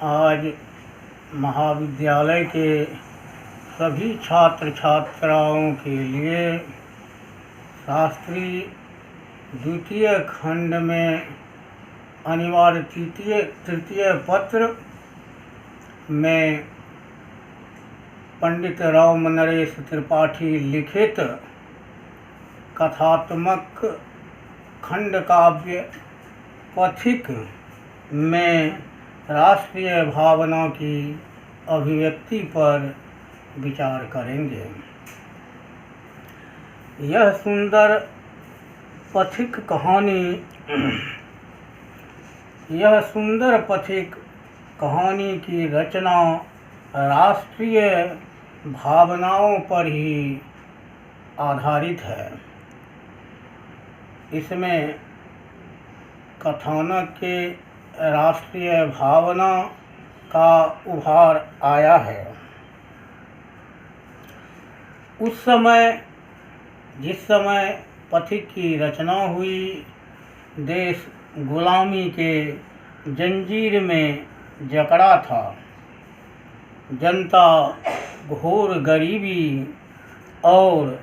आज महाविद्यालय के सभी छात्र छात्राओं के लिए शास्त्री द्वितीय खंड में अनिवार्य तृतीय पत्र में पंडित राम नरेश त्रिपाठी लिखित कथात्मक खंड काव्य पथिक में राष्ट्रीय भावना की अभिव्यक्ति पर विचार करेंगे। यह सुंदर पथिक कहानी की रचना राष्ट्रीय भावनाओं पर ही आधारित है। इसमें कथानक के राष्ट्रीय भावना का उभार आया है। जिस समय पथिक की रचना हुई, देश गुलामी के जंजीर में जकड़ा था। जनता घोर गरीबी और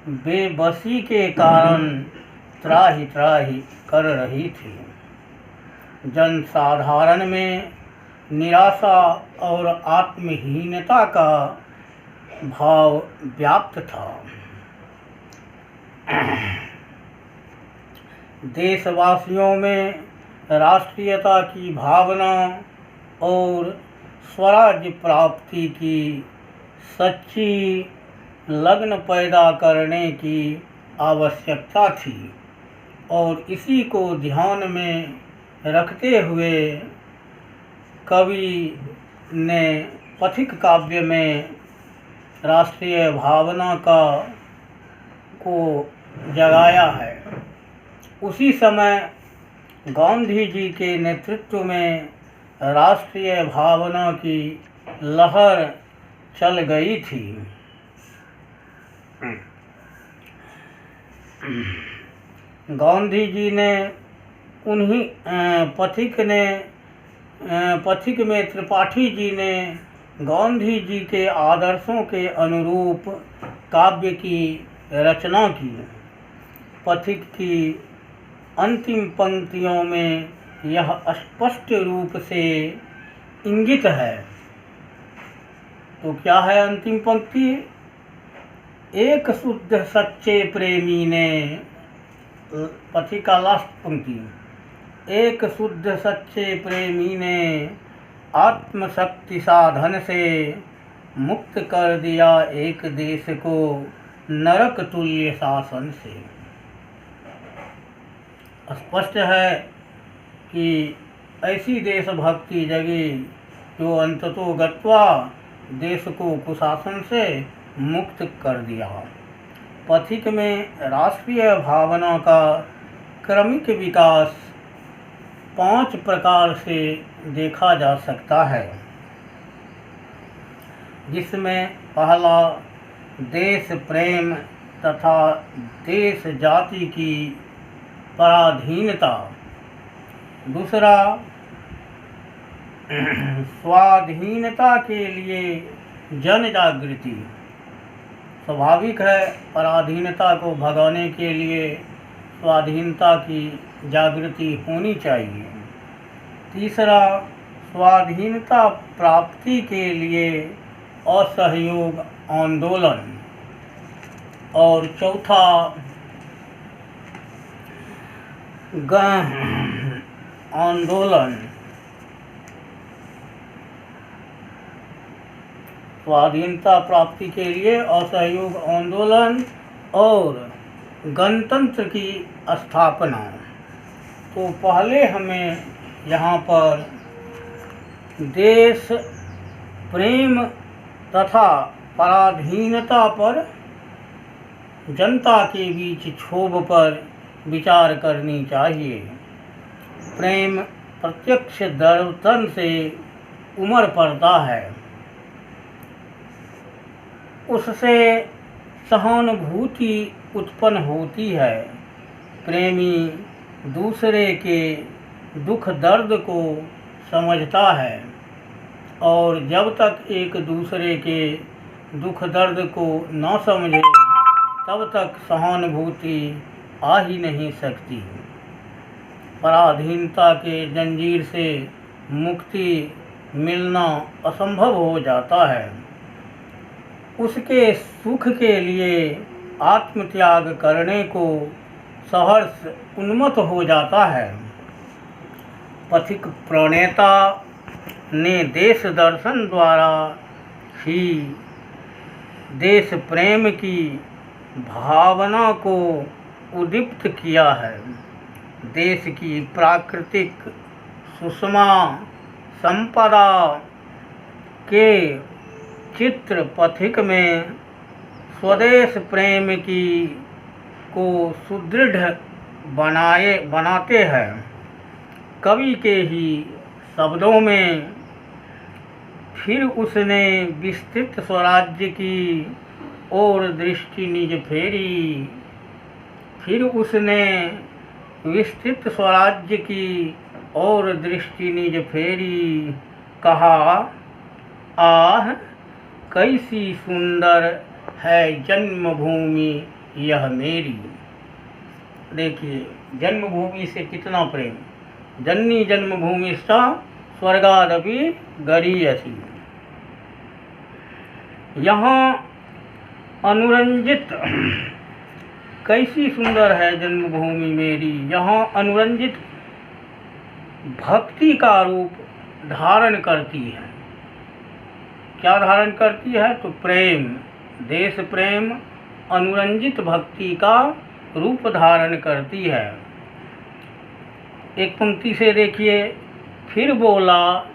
बेबसी के कारण त्राहि त्राहि कर रही थी। जनसाधारण में निराशा और आत्महीनता का भाव व्याप्त था। देशवासियों में राष्ट्रीयता की भावना और स्वराज्य प्राप्ति की सच्ची लगन पैदा करने की आवश्यकता थी और इसी को ध्यान में रखते हुए कवि ने पथिक काव्य में राष्ट्रीय भावना को जगाया है। उसी समय गांधी जी के नेतृत्व में राष्ट्रीय भावना की लहर चल गई थी। गांधी जी ने पथिक में त्रिपाठी जी ने गांधी जी के आदर्शों के अनुरूप काव्य की रचना की। पथिक की अंतिम पंक्तियों में यह स्पष्ट रूप से इंगित है। तो क्या है अंतिम पंक्ति? एक शुद्ध सच्चे प्रेमी ने, पथिक का लास्ट पंक्ति, एक शुद्ध सच्चे प्रेमी ने आत्मशक्ति साधन से मुक्त कर दिया एक देश को नरक तुल्य शासन से। स्पष्ट है कि ऐसी देशभक्ति जगी जो अंततो गत्वा देश को कुशासन से मुक्त कर दिया। पथिक में राष्ट्रीय भावना का क्रमिक विकास 5 प्रकार से देखा जा सकता है, जिसमें पहला देश प्रेम तथा देश जाति की पराधीनता, दूसरा स्वाधीनता के लिए जन जागृति। स्वाभाविक है, पराधीनता को भगाने के लिए स्वाधीनता की जागृति होनी चाहिए। तीसरा स्वाधीनता प्राप्ति के लिए असहयोग आंदोलन, और चौथा आंदोलन। स्वाधीनता प्राप्ति के लिए असहयोग आंदोलन और गणतंत्र की स्थापना। तो पहले हमें यहाँ पर देश प्रेम तथा पराधीनता पर, जनता के बीच क्षोभ पर विचार करनी चाहिए। प्रेम प्रत्यक्ष दर्शन से उमड़ पड़ता है, उससे सहानुभूति उत्पन्न होती है। प्रेमी दूसरे के दुख दर्द को समझता है और जब तक एक दूसरे के दुख दर्द को न समझे तब तक सहानुभूति आ ही नहीं सकती। पराधीनता के जंजीर से मुक्ति मिलना असंभव हो जाता है। उसके सुख के लिए आत्मत्याग करने को सहर्ष उन्मत्त हो जाता है। पथिक प्रणेता ने देश दर्शन द्वारा ही देश प्रेम की भावना को उद्दीप्त किया है। देश की प्राकृतिक सुषमा संपदा के चित्र पथिक में स्वदेश प्रेम की को सुदृढ़ बनाते हैं। कवि के ही शब्दों में, फिर उसने विस्तृत स्वराज्य की ओर दृष्टि निज फेरी। फिर उसने विस्तृत स्वराज्य की ओर दृष्टि निज फेरी। कहा, आह कैसी सुंदर है जन्मभूमि यह मेरी। देखिए, जन्मभूमि से कितना प्रेम। जननी जन्मभूमिश्च स्वर्गादपि गरीयसी। यहाँ अनुरंजित, कैसी सुंदर है जन्मभूमि मेरी, यहाँ अनुरंजित भक्ति का रूप धारण करती है। क्या धारण करती है? तो प्रेम, देश प्रेम अनुरंजित भक्ति का रूप धारण करती है। एक पंक्ति से देखिए, फिर बोला,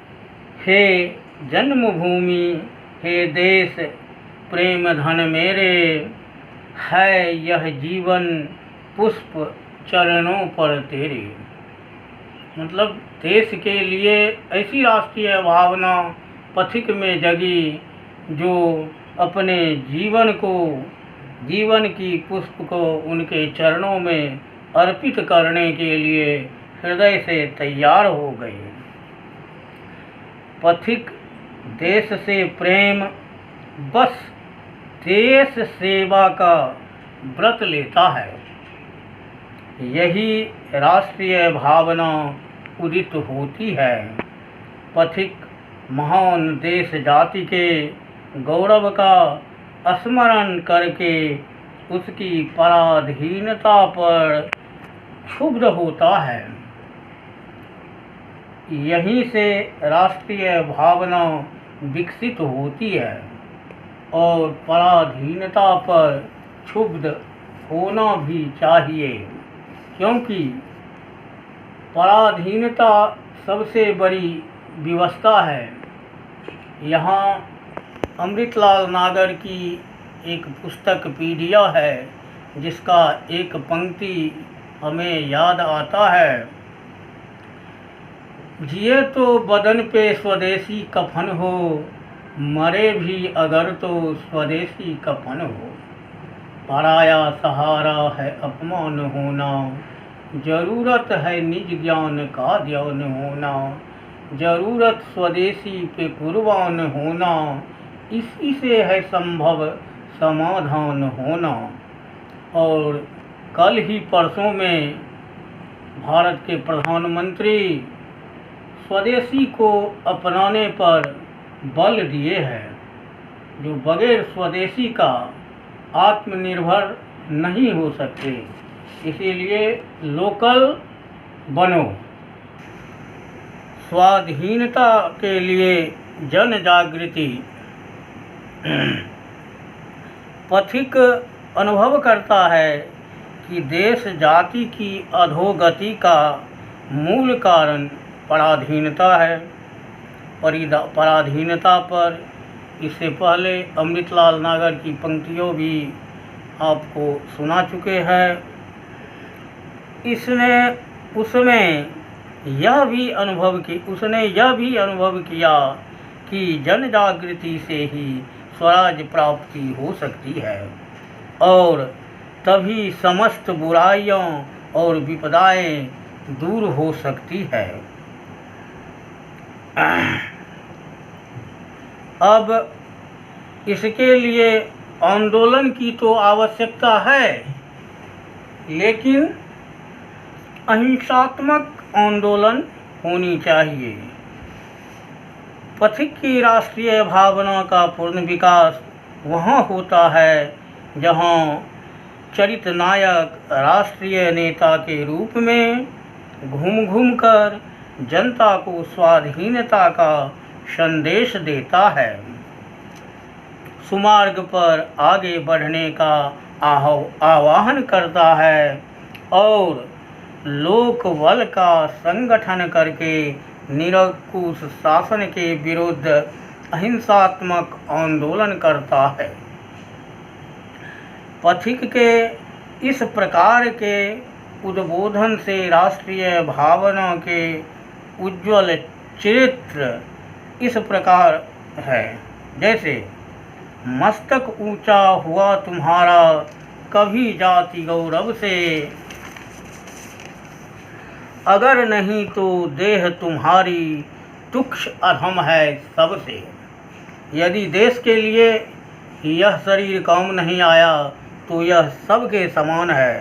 हे जन्मभूमि, हे देश प्रेम धन मेरे, है यह जीवन पुष्प चरणों पर तेरे। मतलब देश के लिए ऐसी राष्ट्रीय भावना पथिक में जगी जो अपने जीवन की पुष्प को उनके चरणों में अर्पित करने के लिए हृदय से तैयार हो गए। पथिक देश से प्रेम, बस देश सेवा का व्रत लेता है। यही राष्ट्रीय भावना उदित होती है। पथिक महान देश जाति के गौरव का स्मरण करके उसकी पराधीनता पर क्षुब्ध होता है। यहीं से राष्ट्रीय भावना विकसित होती है और पराधीनता पर क्षुब्ध होना भी चाहिए, क्योंकि पराधीनता सबसे बड़ी विवशता है। यहाँ अमृतलाल नागर की एक पुस्तक पीढ़िया है, जिसका एक पंक्ति हमें याद आता है। जिए तो बदन पे स्वदेशी कफन हो, मरे भी अगर तो स्वदेशी कफन हो। पराया सहारा है अपमान होना, जरूरत है निज ज्ञान का ध्यान होना। जरूरत स्वदेशी पे कुर्बान होना, इसी से है संभव समाधान होना। और कल ही परसों में भारत के प्रधानमंत्री स्वदेशी को अपनाने पर बल दिए हैं। जो बगैर स्वदेशी का आत्मनिर्भर नहीं हो सकते, इसीलिए लोकल बनो। स्वाधीनता के लिए जन जागृति। पथिक अनुभव करता है कि देश जाति की अधोगति का मूल कारण पराधीनता है। पराधीनता पर इससे पहले अमृतलाल नागर की पंक्तियों भी आपको सुना चुके हैं। उसने यह भी अनुभव किया कि जन जागृति से ही स्वराज प्राप्ति हो सकती है और तभी समस्त बुराइयों और विपदाएं दूर हो सकती है। अब इसके लिए आंदोलन की तो आवश्यकता है, लेकिन अहिंसात्मक आंदोलन होनी चाहिए। पथिक की राष्ट्रीय भावना का पूर्ण विकास वहाँ होता है जहाँ चरित नायक राष्ट्रीय नेता के रूप में घूम घूम कर जनता को स्वाधीनता का संदेश देता है, सुमार्ग पर आगे बढ़ने का आह्वान करता है और लोक बल का संगठन करके निरंकुश शासन के विरुद्ध अहिंसात्मक आंदोलन करता है। पथिक के इस प्रकार के उद्बोधन से राष्ट्रीय भावना के उज्ज्वल चित्र इस प्रकार है, जैसे मस्तक ऊंचा हुआ तुम्हारा कभी जाति गौरव से, अगर नहीं तो देह तुम्हारी तुक्ष अधम है सबसे। यदि देश के लिए यह शरीर काम नहीं आया तो यह सबके समान है।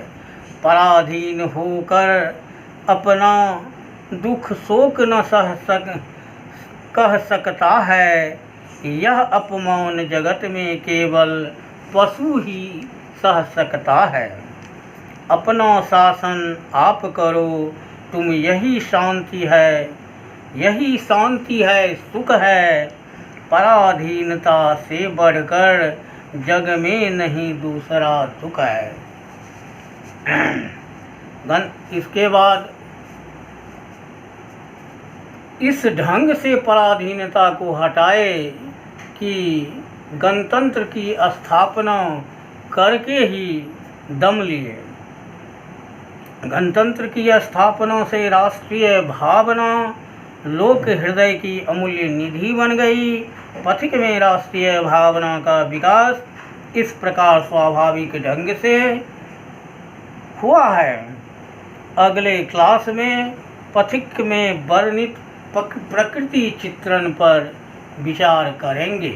पराधीन होकर अपना दुख शोक न कह सकता है, यह अपमान जगत में केवल पशु ही सह सकता है। अपना शासन आप करो तुम, यही शांति है, यही शांति है, सुख है। पराधीनता से बढ़कर जग में नहीं दूसरा दुख है। इसके बाद इस ढंग से पराधीनता को हटाए कि गणतंत्र की स्थापना करके ही दम लिए। गणतंत्र की स्थापना से राष्ट्रीय भावना लोक हृदय की अमूल्य निधि बन गई। पथिक में राष्ट्रीय भावना का विकास इस प्रकार स्वाभाविक ढंग से हुआ है। अगले क्लास में पथिक में वर्णित प्रकृति चित्रण पर विचार करेंगे।